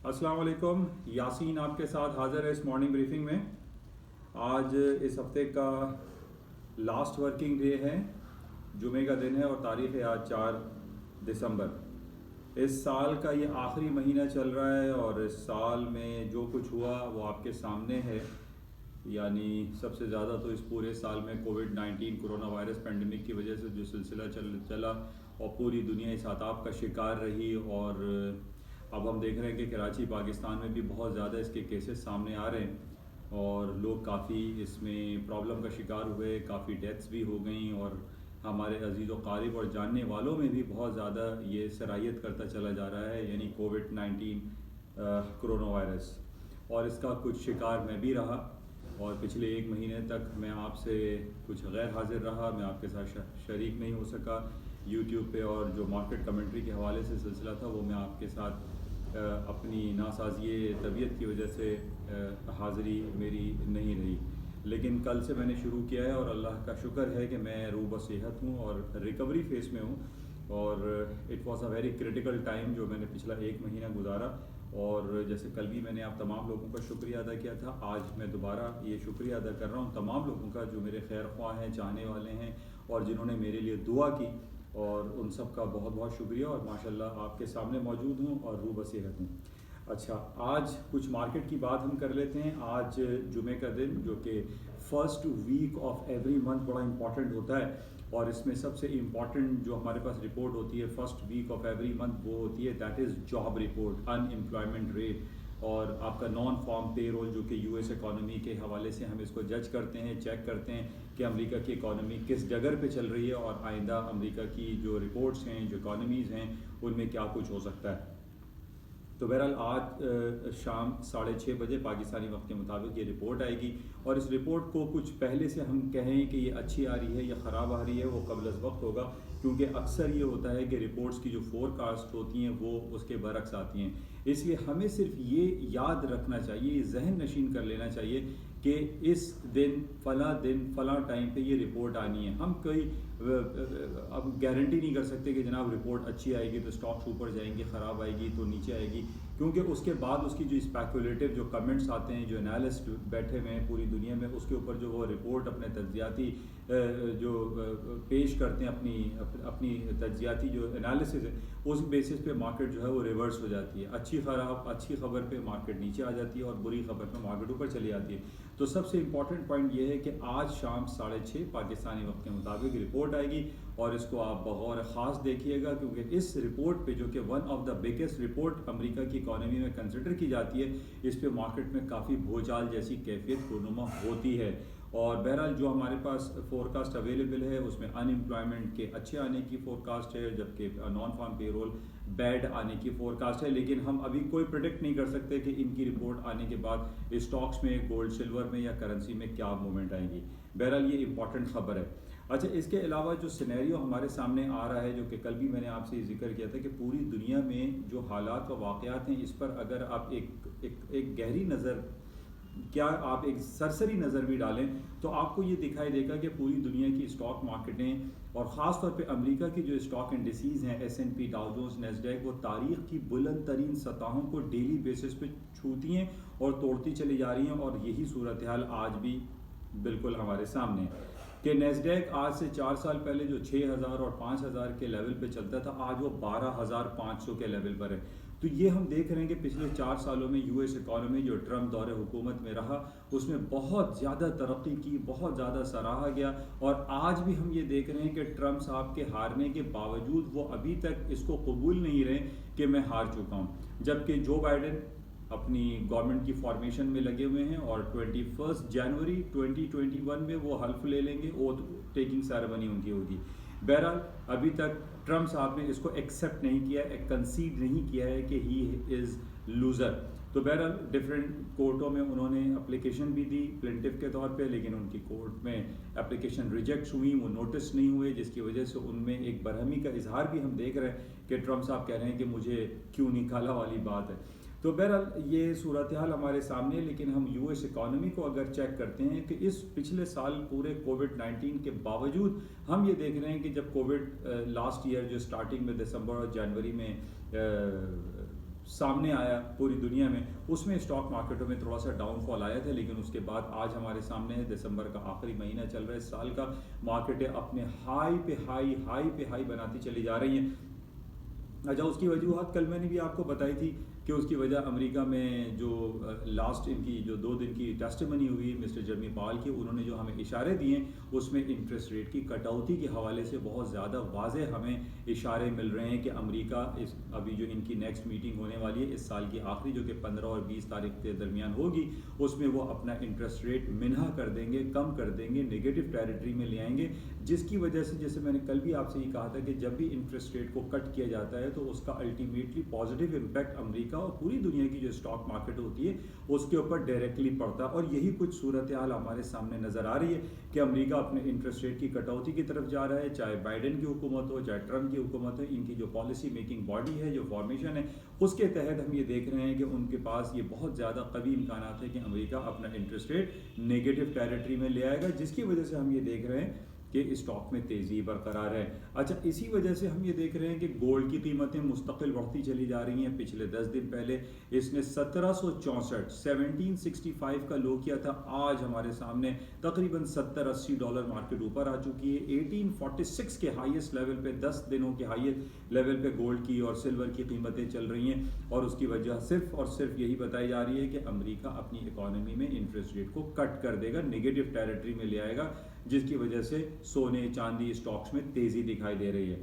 अस्सलाम वालेकुम। यासीन आपके साथ हाज़िर है इस मॉर्निंग ब्रीफिंग में। आज इस हफ्ते का लास्ट वर्किंग डे है, जुमे का दिन है और तारीख़ है आज 4 दिसंबर। इस साल का ये आखिरी महीना चल रहा है और इस साल में जो कुछ हुआ वो आपके सामने है। यानी सबसे ज़्यादा तो इस पूरे साल में कोविड-19 कोरोना वायरस पेंडेमिक की वजह से जो सिलसिला चला और पूरी दुनिया इस आताब का शिकार रही। और अब हम देख रहे हैं कि कराची पाकिस्तान में भी बहुत ज़्यादा इसके केसेस सामने आ रहे हैं और लोग काफ़ी इसमें प्रॉब्लम का शिकार हुए, काफ़ी डेथ्स भी हो गई और हमारे अजीज़ व क़ारिब और जानने वालों में भी बहुत ज़्यादा ये सराहियत करता चला जा रहा है, यानी कोविड-19 कोरोना वायरस। और इसका कुछ शिकार मैं भी रहा और पिछले 1 महीने तक मैं आपसे कुछ गैर हाजिर रहा, मैं आपके साथ शरीक नहीं हो सका यूट्यूब पे। और जो मार्केट कमेंट्री के हवाले से सिलसिला था वो मैं आपके साथ अपनी नासाज़ी तबीयत की वजह से हाज़िरी मेरी नहीं रही। लेकिन कल से मैंने शुरू किया है और अल्लाह का शुक्र है कि मैं रूब सेहत हूँ और रिकवरी फेस में हूँ। और it was a very critical time जो मैंने पिछला 1 महीना गुजारा। और जैसे कल भी मैंने आप तमाम लोगों का शुक्रिया अदा किया था, आज मैं दोबारा ये शुक्रिया अदा कर रहा हूँ तमाम लोगों का जो मेरे खैर ख्वाह हैं, चाहने वाले हैं और जिन्होंने मेरे लिए दुआ की। और उन सब का बहुत बहुत शुक्रिया और माशाल्लाह आपके सामने मौजूद हूँ और रूब सेहत हूँ। अच्छा, आज कुछ मार्केट की बात हम कर लेते हैं। आज जुमे का दिन जो कि first week of every month बड़ा इम्पॉर्टेंट होता है और इसमें सबसे इम्पॉर्टेंट जो हमारे पास रिपोर्ट होती है first week of every month वो होती है that is job report, unemployment rate और आपका नॉन फॉर्म पे रोल जो कि यूएस इकॉनमी के हवाले से हम इसको जज करते हैं, चेक करते हैं कि अमेरिका की इकॉनमी किस जगह पे चल रही है और आइंदा अमेरिका की जो रिपोर्ट्स हैं, जो इकॉनमीज़ हैं, उनमें क्या कुछ हो सकता है। तो बहरहाल आज शाम 6:30 बजे पाकिस्तानी वक्त के मुताबिक ये रिपोर्ट आएगी और इस रिपोर्ट को कुछ पहले से हम कहें कि ये अच्छी आ रही है या ख़राब आ रही है वो क़ब्ल अज़ वक्त होगा, क्योंकि अक्सर ये होता है कि रिपोर्ट्स की जो फोरकास्ट होती हैं वो उसके बरक्स आती हैं। इसलिए हमें सिर्फ ये याद रखना चाहिए, ये जहन नशीन कर लेना चाहिए कि इस दिन फ़लाँ टाइम पे ये रिपोर्ट आनी है। हम कोई अब गारंटी नहीं कर सकते कि जनाब रिपोर्ट अच्छी आएगी तो स्टॉक्स ऊपर जाएंगी, ख़राब आएगी तो नीचे आएगी, क्योंकि उसके बाद उसकी जो स्पेकुलेटिव जो कमेंट्स आते हैं, जो एनालिस्ट बैठे हुए हैं पूरी दुनिया में, उसके ऊपर जो वो रिपोर्ट अपने तज्जियाती जो पेश करते हैं, अपनी तज्जियाती जो एनालिसिस है, उस बेसिस पे मार्केट जो है वो रिवर्स हो जाती है। अच्छी खबर पे मार्केट नीचे आ जाती है और बुरी खबर पे मार्केट ऊपर चली जाती है। तो सबसे इम्पॉर्टेंट पॉइंट ये है कि आज शाम 6:30 पाकिस्तानी वक्त के मुताबिक रिपोर्ट आएगी और इसको आप बगौर ख़ास देखिएगा, क्योंकि इस रिपोर्ट पे जो कि one of the biggest report America की इकॉनमी में कंसिडर की जाती है, इस पे मार्केट में काफ़ी भूचाल जैसी कैफियत रुनुमा होती है। और बहरहाल जो हमारे पास फोरकास्ट अवेलेबल है उसमें अनएम्प्लॉयमेंट के अच्छे आने की फोरकास्ट है, जबकि नॉन फार्म पेरोल बैड आने की फोरकास्ट है। लेकिन हम अभी कोई प्रेडिक्ट नहीं कर सकते कि इनकी रिपोर्ट आने के बाद स्टॉक्स में, गोल्ड सिल्वर में या करेंसी में क्या मूवमेंट आएगी। बहरहाल ये इंपॉर्टेंट खबर है। अच्छा, इसके अलावा जो सिनेरियो हमारे सामने आ रहा है, जो कि कल भी मैंने आपसे जिक्र किया था कि पूरी दुनिया में जो हालात व वाक़यात हैं, इस पर अगर आप एक गहरी नज़र, क्या आप एक सरसरी नज़र भी डालें तो आपको ये दिखाई देगा कि पूरी दुनिया की स्टॉक मार्केटें और ख़ास तौर पे अमेरिका की जो स्टॉक इंडिसेस हैं, S&P, डाउ जोन्स, नैस्डैक, वो तारीख़ की बुलंद तरीन सतहों को डेली बेसिस पे छूती हैं और तोड़ती चली जा रही हैं। और यही सूरत हाल आज भी बिल्कुल हमारे सामने है कि नैस्डैक आज से 4 साल पहले जो 6,000 और 5,000 के लेवल पे चलता था, आज वो 12,500 के लेवल पर है। तो ये हम देख रहे हैं कि पिछले 4 सालों में यूएस इकॉनमी जो ट्रम्प दौरे हुकूमत में रहा उसमें बहुत ज़्यादा तरक्की की, बहुत ज़्यादा सराहा गया। और आज भी हम ये देख रहे हैं कि ट्रम्प साहब के हारने के बावजूद वो अभी तक इसको कबूल नहीं रहे कि मैं हार चुका हूँ, जबकि जो बाइडेन अपनी गवर्नमेंट की फॉर्मेशन में लगे हुए हैं और 21 जनवरी 2021 में वो हल्फ ले लेंगे, ओथ टेकिंग सेरेमनी उनकी होगी। बहरहाल अभी तक ट्रम्प साहब ने इसको एक्सेप्ट नहीं किया, कंसीड नहीं किया है कि ही इज़ लूज़र। तो बहरहाल डिफरेंट कोर्टों में उन्होंने एप्लीकेशन भी दी प्लेंटिफ के तौर पे, लेकिन उनकी कोर्ट में एप्लीकेशन रिजेक्ट हुई, वो नोटिस नहीं हुए, जिसकी वजह से उनमें एक बरहमी का इजहार भी हम देख रहे हैं कि ट्रम्प साहब कह रहे हैं कि मुझे क्यों निकाला वाली बात है। तो बहरहाल ये सूरत हाल हमारे सामने है। लेकिन हम यूएस इकॉनमी को अगर चेक करते हैं कि इस पिछले साल पूरे कोविड-19 के बावजूद हम ये देख रहे हैं कि जब कोविड लास्ट ईयर जो स्टार्टिंग में दिसंबर और जनवरी में सामने आया पूरी दुनिया में, उसमें स्टॉक मार्केटों में थोड़ा सा डाउनफॉल आया था, लेकिन उसके बाद आज हमारे सामने है दिसंबर का आखिरी महीना चल रहा है इस साल का, मार्केटें अपने हाई पे हाई बनाती चली जा रही हैं। अच्छा, उसकी वजूहत कल मैंने भी आपको बताई थी कि उसकी वजह अमेरिका में जो लास्ट इनकी जो 2 दिन की टेस्टिमनी हुई मिस्टर जर्मी पावल की, उन्होंने जो हमें इशारे दिए उसमें इंटरेस्ट रेट की कटौती के हवाले से बहुत ज़्यादा वाज़ेह हमें इशारे मिल रहे हैं कि अमेरिका इस अभी जो इनकी नेक्स्ट मीटिंग होने वाली है इस साल की आखिरी, जो कि 15 और 20 तारीख के दरमियान होगी, उसमें वो अपना इंटरेस्ट रेट मिन्हा कर देंगे, कम कर देंगे, नेगेटिव टेरिटरी में ले आएंगे, जिसकी वजह से जैसे मैंने कल भी आपसे ये कहा था कि जब भी इंटरेस्ट रेट को कट किया जाता है तो उसका अल्टीमेटली पॉजिटिव इम्पैक्ट अमेरिका और पूरी दुनिया की जो स्टॉक मार्केट होती है उसके ऊपर डायरेक्टली पड़ता है। और यही कुछ सूरत हाल हमारे सामने नज़र आ रही है कि अमेरिका अपने इंटरेस्ट रेट की कटौती की तरफ जा रहा है, चाहे बाइडेन की हुकूमत हो, चाहे ट्रंप की हुकूमत हो, इनकी जो पॉलिसी मेकिंग बॉडी है, जो फॉर्मेशन है, उसके तहत हम ये देख रहे हैं कि उनके पास ये बहुत ज़्यादा कवी इम्कान है कि अमेरिका अपना इंटरेस्ट रेट नेगेटिव टेरिटरी में ले आएगा, जिसकी वजह से हम ये देख रहे हैं कि स्टॉक में तेज़ी बरकरार है। अच्छा, इसी वजह से हम ये देख रहे हैं कि गोल्ड की कीमतें मुस्तकिल बढ़ती चली जा रही हैं। पिछले 10 दिन पहले इसने 1765 का लो किया था, आज हमारे सामने तकरीबन $70-80 मार्केट ऊपर आ चुकी है। 1846 के हाईएस्ट लेवल पे 10 दिनों के हाईएस्ट लेवल पे गोल्ड की और सिल्वर की कीमतें चल रही हैं, और उसकी वजह सिर्फ और सिर्फ यही बताई जा रही है कि अमेरिका अपनी इकॉनमी में इंटरेस्ट रेट को कट कर देगा, नेगेटिव टेरिटरी में ले आएगा, जिसकी वजह से सोने चांदी स्टॉक्स में तेज़ी दिखाई दे रही है।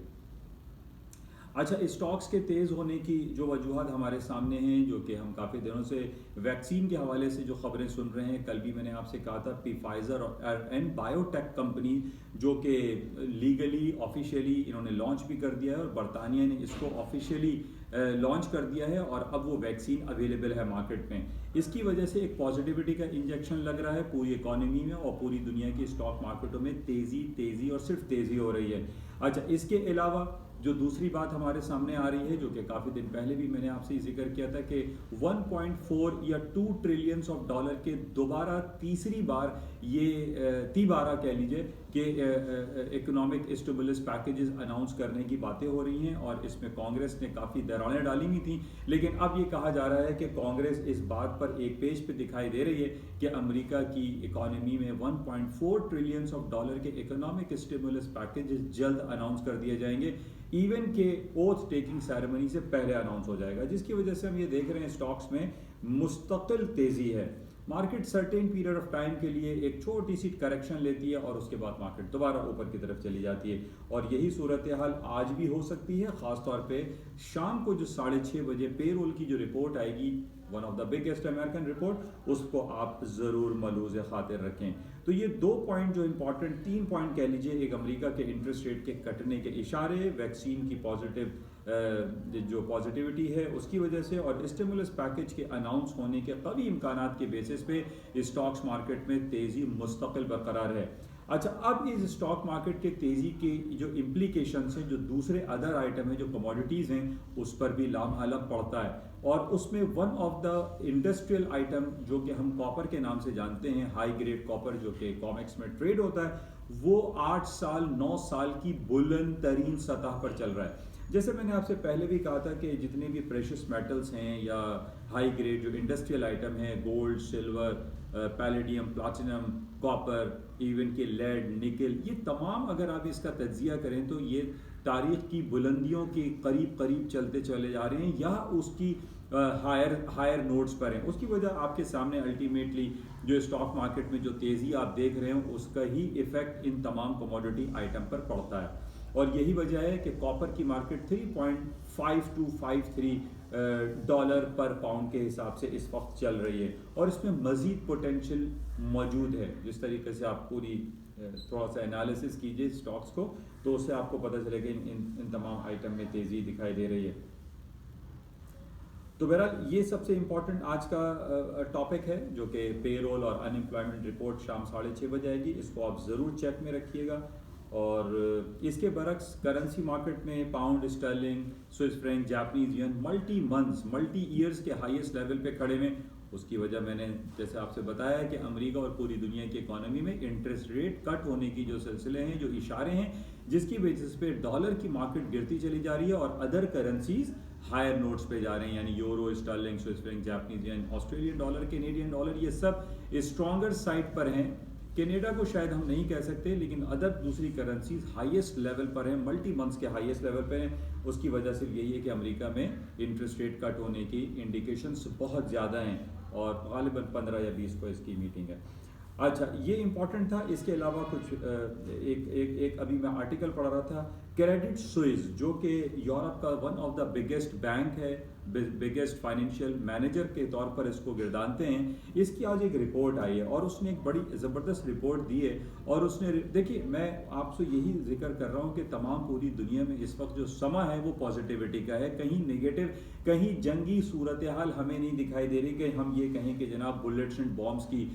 अच्छा, स्टॉक्स के तेज़ होने की जो वजूहत हमारे सामने हैं, जो कि हम काफ़ी दिनों से वैक्सीन के हवाले से जो खबरें सुन रहे हैं, कल भी मैंने आपसे कहा था फाइजर एंड बायोटेक कंपनी जो कि लीगली ऑफिशियली इन्होंने लॉन्च भी कर दिया है और बरतानिया ने इसको ऑफिशियली लॉन्च कर दिया है और अब वो वैक्सीन अवेलेबल है मार्केट में। इसकी वजह से एक पॉजिटिविटी का इंजेक्शन लग रहा है पूरी इकॉनमी में और पूरी दुनिया की स्टॉक मार्केटों में तेज़ी और सिर्फ तेज़ी हो रही है। अच्छा, इसके अलावा जो दूसरी बात हमारे सामने आ रही है, जो कि काफ़ी दिन पहले भी मैंने आपसे जिक्र किया था कि 1.4 या 2 ट्रिलियन ऑफ डॉलर के दोबारा तीसरी बार ये तीबारा कह लीजिए कि इकोनॉमिक स्टिमुलस पैकेजेस अनाउंस करने की बातें हो रही हैं, और इसमें कांग्रेस ने काफ़ी दरारें डाली हुई थी, लेकिन अब ये कहा जा रहा है कि कांग्रेस इस बात पर एक पेज पे दिखाई दे रही है कि अमेरिका की इकॉनमी में 1.4 ट्रिलियन ऑफ डॉलर के इकोनॉमिक स्टिमुलस पैकेजेस जल्द अनाउंस कर दिए जाएंगे, इवन के ओथ टेकिंग सेरेमनी से पहले अनाउंस हो जाएगा, जिसकी वजह से हम ये देख रहे हैं स्टॉक्स में मुस्तकिल तेज़ी है। Market certain period of time के लिए एक छोटी सी करेक्शन लेती है और उसके बाद मार्केट दोबारा ऊपर की तरफ चली जाती है, और यही सूरत हाल आज भी हो सकती है। ख़ास तौर पे शाम को जो 6:30 बजे पेरोल की जो रिपोर्ट आएगी, one of the biggest American report, उसको आप ज़रूर मलूज़ खातिर रखें। तो ये 2 पॉइंट जो इंपॉर्टेंट 3 पॉइंट कह लीजिए, एक अमेरिका के इंटरेस्ट रेट के कटने के इशारे, वैक्सीन की जो पॉजिटिविटी है उसकी वजह से, और स्टिमुलस पैकेज के अनाउंस होने के कवी इम्कानात के बेसिस पे स्टॉक्स मार्केट में तेज़ी मुस्तकिल बरकरार है। अच्छा, अब इस स्टॉक मार्केट के तेज़ी के जो इम्प्लीकेशंस हैं, जो दूसरे अदर आइटम हैं, जो कमोडिटीज़ हैं, उस पर भी लामहला पड़ता है, और उसमें one of the industrial item जो कि हम कॉपर के नाम से जानते हैं, हाई ग्रेड कॉपर जो कि कॉमेक्स में ट्रेड होता है, वो 8 साल 9 साल की बुलंद तरीन सतह पर चल रहा है। जैसे मैंने आपसे पहले भी कहा था कि जितने भी प्रेशियस मेटल्स हैं या हाई ग्रेड जो इंडस्ट्रियल आइटम हैं, gold, silver, palladium, platinum, copper, even के लेड, निकल, ये तमाम अगर आप इसका तज्जिया करें तो ये तारीख की बुलंदियों के करीब चलते चले जा रहे हैं या उसकी हायर नोट्स पर हैं। उसकी वजह आपके सामने अल्टीमेटली जो स्टॉक मार्केट में जो तेज़ी आप देख रहे हैं उसका ही इफ़ेक्ट इन तमाम कमोडिटी आइटम पर पड़ता है, और यही वजह है कि कॉपर की मार्केट 3.5253 डॉलर पर पाउंड के हिसाब से इस वक्त चल रही है, और इसमें मज़ीद पोटेंशियल मौजूद है। जिस तरीके से आप पूरी थोड़ा सा एनालिसिस कीजिए स्टॉक्स को, तो उससे आपको पता चलेगा इन तमाम आइटम में तेज़ी दिखाई दे रही है। तो बहरहाल ये सबसे इम्पॉर्टेंट आज का टॉपिक है, जो कि पेरोल और अनएम्प्लॉयमेंट रिपोर्ट शाम 6:30 बजे आएगी, इसको आप ज़रूर चेक में रखिएगा। और इसके बरक्स करेंसी मार्केट में pound sterling, Swiss franc, Japanese yen multi years के हाईएस्ट लेवल पे खड़े हैं। उसकी वजह मैंने जैसे आपसे बताया कि अमेरिका और पूरी दुनिया की इकोनॉमी में इंटरेस्ट रेट कट होने की जो सिलसिले हैं, जो इशारे हैं, जिसकी बेसिस पे डॉलर की मार्केट गिरती चली जा रही है और अदर करेंसीज ہائر نوٹس پہ جا رہے ہیں، یعنی euro, sterling, Swiss franc, Japanese yen, Australian dollar, Canadian dollar, یہ سب اسٹرانگر سائڈ پر ہیں. کینیڈا کو شاید ہم نہیں کہہ سکتے، لیکن ادر دوسری کرنسیز ہائیسٹ لیول پر ہیں، ملٹی منتھس کے ہائیسٹ لیول پہ ہیں. اس کی وجہ صرف یہی ہے کہ امریکہ میں انٹرسٹ ریٹ کٹ ہونے کی انڈیکیشنز بہت زیادہ ہیں، اور غالباً 15 یا 20 کو اس کی میٹنگ ہے. اچھا، یہ امپورٹنٹ تھا. اس کے علاوہ کچھ ایک ابھی میں آرٹیکل پڑھ رہا تھا، کریڈٹ سوئس جو کہ یورپ کا one of the biggest bank ہے، بگیسٹ فائنینشیل مینیجر کے طور پر اس کو گردانتے ہیں. اس کی آج ایک رپورٹ آئی ہے، اور اس نے ایک بڑی زبردست رپورٹ دی ہے. اور اس نے دیکھیے، میں آپ سے یہی ذکر کر رہا ہوں کہ تمام پوری دنیا میں اس وقت جو سما ہے وہ پازیٹیوٹی کا ہے. کہیں نگیٹو، کہیں جنگی صورتحال ہمیں نہیں دکھائی دے رہی کہ ہم یہ کہیں کہ جناب بلٹس اینڈ بامس کی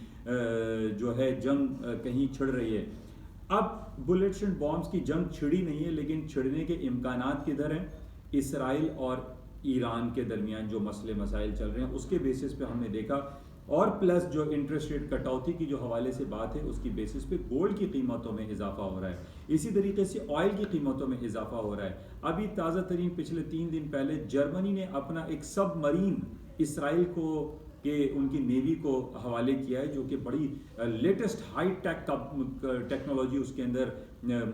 جو ہے جنگ کہیں چھڑ رہی ہے. اب بلٹس اینڈ بامس کی جنگ چھڑی نہیں ہے، لیکن چھڑنے کے امکانات کدھر ہیں؟ اسرائیل اور ایران کے درمیان جو مسئلے مسائل چل رہے ہیں اس کے بیسس پہ ہم نے دیکھا، اور پلس جو انٹرسٹ ریٹ کٹوتی کی جو حوالے سے بات ہے اس کی بیسس پہ گولڈ کی قیمتوں میں اضافہ ہو رہا ہے. اسی طریقے سے آئل کی قیمتوں میں اضافہ ہو رہا ہے. ابھی تازہ ترین پچھلے 3 دن پہلے جرمنی نے اپنا ایک سب مرین اسرائیل کو کہ ان کی نیوی کو حوالے کیا ہے، جو کہ بڑی لیٹسٹ ہائی ٹیک ٹیکنالوجی اس کے اندر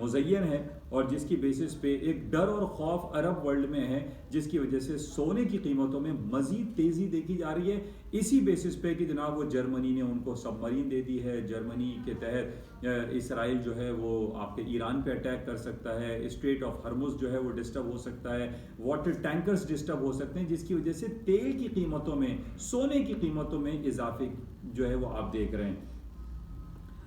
مزین ہے، اور جس کی بیسس پہ ایک ڈر اور خوف عرب ورلڈ میں ہے، جس کی وجہ سے سونے کی قیمتوں میں مزید تیزی دیکھی جا رہی ہے. اسی بیسس پہ کہ جناب وہ جرمنی نے ان کو سب مرین دے دی ہے. جرمنی کے تحت اسرائیل جو ہے وہ آپ کے ایران پہ اٹیک کر سکتا ہے، اسٹریٹ آف ہرمز جو ہے وہ ڈسٹرب ہو سکتا ہے، واٹر ٹینکرز ڈسٹرب ہو سکتے ہیں، جس کی وجہ سے تیل کی قیمتوں میں، سونے کی قیمتوں میں اضافے جو ہے وہ آپ دیکھ رہے ہیں.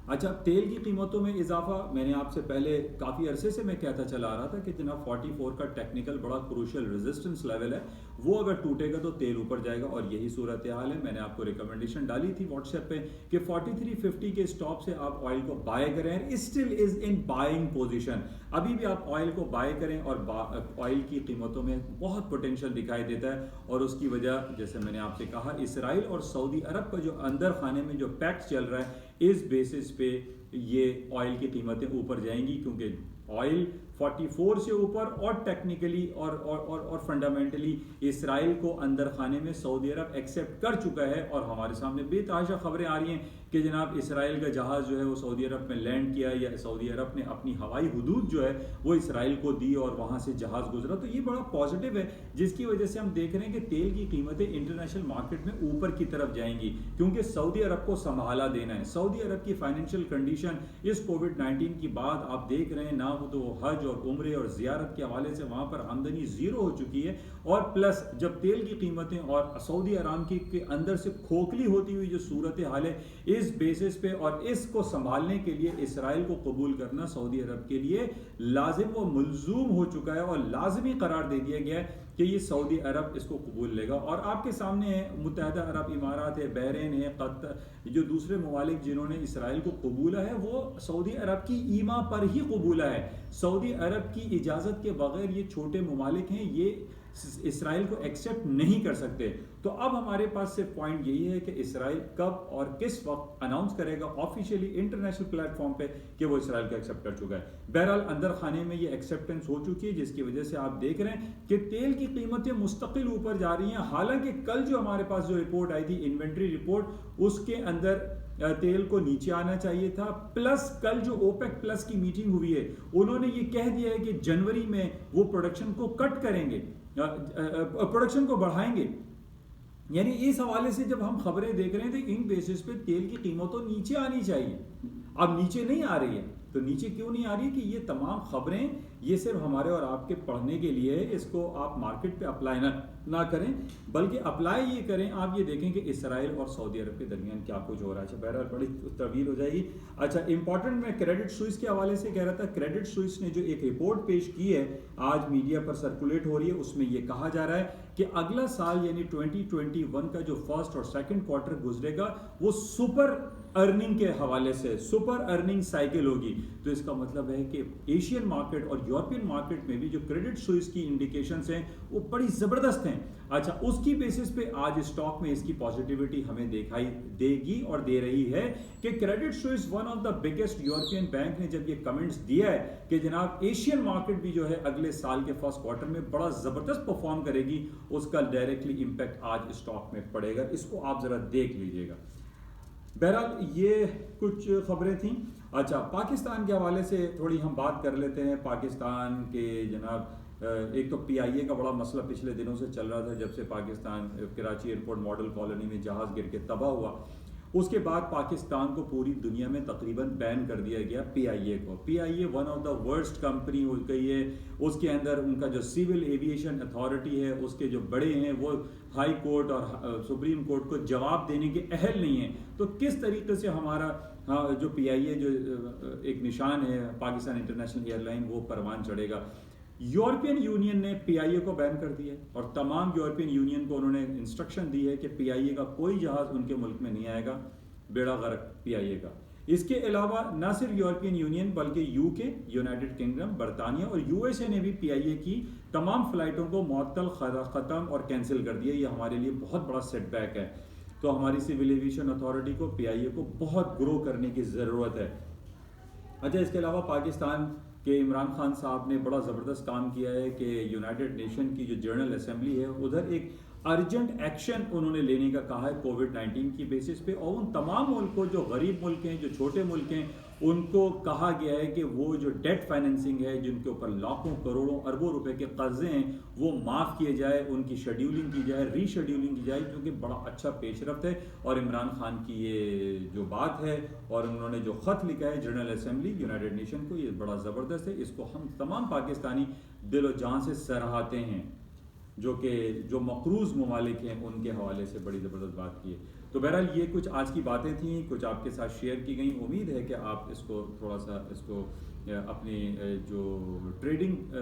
اچھا، تیل کی قیمتوں میں اضافہ میں نے آپ سے پہلے کافی عرصے سے میں کہتا چلا آ رہا تھا کہ جناب 44 کا ٹیکنیکل بڑا کروشل ریزسٹنس لیول ہے، وہ اگر ٹوٹے گا تو تیل اوپر جائے گا، اور یہی صورتحال ہے. میں نے آپ کو ریکمنڈیشن ڈالی تھی واٹس ایپ پہ کہ 4350 کے سٹاپ سے آپ آئل کو بائی کریں. Still is in buying position, ابھی بھی آپ آئل کو بائی کریں، اور آئل کی قیمتوں میں بہت پوٹینشیل دکھائی دیتا ہے. اور اس کی وجہ جیسے میں نے آپ سے کہا، اسرائیل اور سعودی عرب کا جو اندر خانے میں جو پیکٹ چل رہا ہے، اس بیسس پہ یہ آئل کی قیمتیں اوپر جائیں گی، کیونکہ آئل 44 سے اوپر، اور ٹیکنیکلی اور فنڈامنٹلی اسرائیل کو اندر خانے میں سعودی عرب ایکسیپٹ کر چکا ہے. اور ہمارے سامنے بے تحاشا خبریں آ رہی ہیں کہ جناب اسرائیل کا جہاز جو ہے وہ سعودی عرب میں لینڈ کیا، یا سعودی عرب نے اپنی ہوائی حدود جو ہے وہ اسرائیل کو دی، اور وہاں سے جہاز گزرا. تو یہ بڑا پازیٹیو ہے، جس کی وجہ سے ہم دیکھ رہے ہیں کہ تیل کی قیمتیں انٹرنیشنل مارکیٹ میں اوپر کی طرف جائیں گی، کیونکہ سعودی عرب کو سنبھالا دینا ہے. سعودی عرب کی فائنینشیل کنڈیشن اس کووڈ-19 کی بعد آپ دیکھ رہے ہیں، نہ وہ تو حج اور عمرے اور زیارت کے حوالے سے وہاں پر آمدنی زیرو ہو چکی ہے، اور پلس جب تیل کی قیمتیں اور سعودی عرب کے اندر سے کھوکھلی ہوتی ہوئی جو صورتحال ہے، اس بیسس پہ اور اس کو سنبھالنے کے لیے اسرائیل کو قبول کرنا سعودی عرب کے لیے لازم و ملزوم ہو چکا ہے، اور لازمی قرار دے دیا گیا ہے کہ یہ سعودی عرب اس کو قبول لے گا. اور آپ کے سامنے ہے متحدہ عرب امارات ہے، بحرین ہے، قطر، جو دوسرے ممالک جنہوں نے اسرائیل کو قبولا ہے، وہ سعودی عرب کی ایما پر ہی قبولا ہے. سعودی عرب کی اجازت کے بغیر یہ چھوٹے ممالک ہیں، یہ اسرائیل کو ایکسیپٹ نہیں کر سکتے. تو اب ہمارے پاس صرف پوائنٹ یہی ہے کہ اسرائیل کب اور کس وقت اناؤنس کرے گا آفیشیلی انٹرنیشنل پلیٹ فارم پہ کہ وہ اسرائیل کو ایکسیپٹ کر چکا ہے. بہرحال اندر خانے میں یہ ایکسیپٹنس ہو چکی ہے، جس کی وجہ سے آپ دیکھ رہے ہیں کہ تیل کی قیمتیں مستقل اوپر جا رہی ہیں. حالانکہ کل جو ہمارے پاس جو رپورٹ آئی تھی، انوینٹری رپورٹ، اس کے اندر تیل کو نیچے آنا چاہیے تھا. پلس کل جو اوپیک پلس کی میٹنگ ہوئی ہے، انہوں نے یہ کہہ دیا ہے کہ جنوری میں وہ پروڈکشن کو کٹ کریں گے، پروڈکشن کو بڑھائیں گے. یعنی اس حوالے سے جب ہم خبریں دیکھ رہے ہیں تو ان بیسس پہ تیل کی قیمتوں نیچے آنی چاہیے. اب نیچے نہیں آ رہی ہے، تو نیچے کیوں نہیں آ رہی ہے کہ یہ تمام خبریں یہ صرف ہمارے اور آپ کے پڑھنے کے لیے ہے. اس کو آپ مارکیٹ پہ اپلائی نہ کریں، بلکہ اپلائی یہ کریں، آپ یہ دیکھیں کہ اسرائیل اور سعودی عرب کے درمیان کیا کچھ ہو رہا ہے. اچھا، بہرحال بڑی طویل ہو جائے گی. اچھا، امپورٹنٹ میں کریڈٹ سوئس کے حوالے سے کہہ رہا تھا. کریڈٹ سوئس نے جو ایک رپورٹ پیش کی ہے، آج میڈیا پر سرکولیٹ ہو رہی ہے، اس میں یہ کہا جا رہا ہے کہ اگلا سال یعنی 2021 کا جو فرسٹ اور سیکنڈ کوارٹر گزرے گا، وہ سپر ارننگ کے حوالے سے سپر ارننگ سائیکل ہوگی. تو اس کا مطلب ہے کہ ایشین مارکیٹ اور یورپین مارکیٹ میں بھی جو کریڈٹ سوئس کی انڈیکیشنز ہیں وہ بڑی زبردست ہیں. اچھا اس کی بیسس پہ آج اسٹاک میں اس کی پازیٹیوٹی ہمیں دکھائی دے گی اور دے رہی ہے کہ credit Swiss one of the biggest European bank نے جب یہ کمنٹس دیا ہے کہ جناب ایشین مارکیٹ بھی جو ہے اگلے سال کے فرسٹ کوارٹر میں بڑا زبردست پرفارم کرے گی، اس کا ڈائریکٹلی امپیکٹ آج اسٹاک میں پڑے گا، اس کو آپ ذرا دیکھ لیجئے گا۔ بہرحال یہ کچھ خبریں تھیں۔ اچھا پاکستان کے حوالے سے تھوڑی ہم بات کر لیتے ہیں۔ پاکستان کے جناب ایک تو پی آئی اے کا بڑا مسئلہ پچھلے دنوں سے چل رہا تھا، جب سے Pakistan Karachi airport model colony میں جہاز گر کے تباہ ہوا، اس کے بعد پاکستان کو پوری دنیا میں تقریباً بین کر دیا گیا پی آئی اے کو۔ P I A one of the worst company ہو گئی ہے، اس کے اندر ان کا جو سول ایویشن اتھارٹی ہے، اس کے جو بڑے ہیں وہ ہائی کورٹ اور سپریم کورٹ کو جواب دینے کے اہل نہیں ہیں۔ تو کس طریقے سے ہمارا جو پی آئی اے جو ایک نشان ہے پاکستان انٹرنیشنل ایئر لائن وہ پروان چڑھے گا۔ یورپین یونین نے پی آئی اے کو بین کر دیا ہے اور تمام یورپین یونین کو انہوں نے انسٹرکشن دی ہے کہ پی آئی اے کا کوئی جہاز ان کے ملک میں نہیں آئے گا، بیڑا غرق پی آئی اے کا۔ اس کے علاوہ نہ صرف یورپین یونین بلکہ یو کے، یونائٹڈ کنگڈم، برطانیہ اور یو ایس اے نے بھی پی آئی اے کی تمام فلائٹوں کو معطل، ختم اور کینسل کر دیا۔ یہ ہمارے لیے بہت بڑا سیٹ بیک ہے، تو ہماری سول ایویشن اتھارٹی کو، پی آئی اے کو بہت گرو کرنے کی ضرورت ہے۔ اچھا اس کے علاوہ پاکستان کہ عمران خان صاحب نے بڑا زبردست کام کیا ہے کہ یونائٹڈ نیشن کی جو جنرل اسمبلی ہے ادھر ایک ارجنٹ ایکشن انہوں نے لینے کا کہا ہے کووڈ-19 کی بیسس پہ، اور ان تمام ملکوں جو غریب ملک ہیں، جو چھوٹے ملک ہیں، ان کو کہا گیا ہے کہ وہ جو ڈیٹ فائننسنگ ہے، جن کے اوپر لاکھوں کروڑوں اربوں روپے کے قرضے ہیں، وہ معاف کیے جائے، ان کی شیڈیولنگ کی جائے، ری شیڈیولنگ کی جائے، کیونکہ بڑا اچھا پیش رفت ہے۔ اور عمران خان کی یہ جو بات ہے اور انہوں نے جو خط لکھا ہے جنرل اسمبلی یونائٹڈ نیشن کو، یہ بڑا زبردست ہے، اس کو ہم تمام پاکستانی دل و جان سے سراہتے ہیں، جو مقروض ممالک ہیں ان کے حوالے سے بڑی زبردست بات کی ہے۔ تو بہرحال یہ کچھ آج کی باتیں تھیں، کچھ آپ کے ساتھ شیئر کی گئیں۔ امید ہے کہ آپ اس کو تھوڑا سا اپنی جو ٹریڈنگ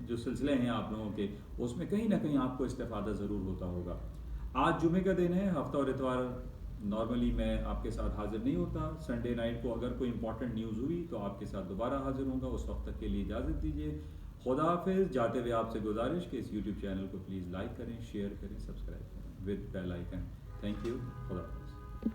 جو سلسلے ہیں آپ لوگوں کے، اس میں کہیں نہ کہیں آپ کو استفادہ ضرور ہوتا ہوگا۔ آج جمعے کا دن ہے، ہفتہ اور اتوار نارملی میں آپ کے ساتھ حاضر نہیں ہوتا۔ سنڈے نائٹ کو اگر کوئی امپورٹنٹ نیوز ہوئی تو آپ کے ساتھ دوبارہ حاضر ہوں گا، اس وقت تک کے لیے اجازت دیجیے۔ خدا حافظ۔ جاتے ہوئے آپ سے گزارش کہ اس یوٹیوب چینل کو پلیز لائک کریں، شیئر کریں، سبسکرائب کریں with bell icon. Thank you, خدا حافظ۔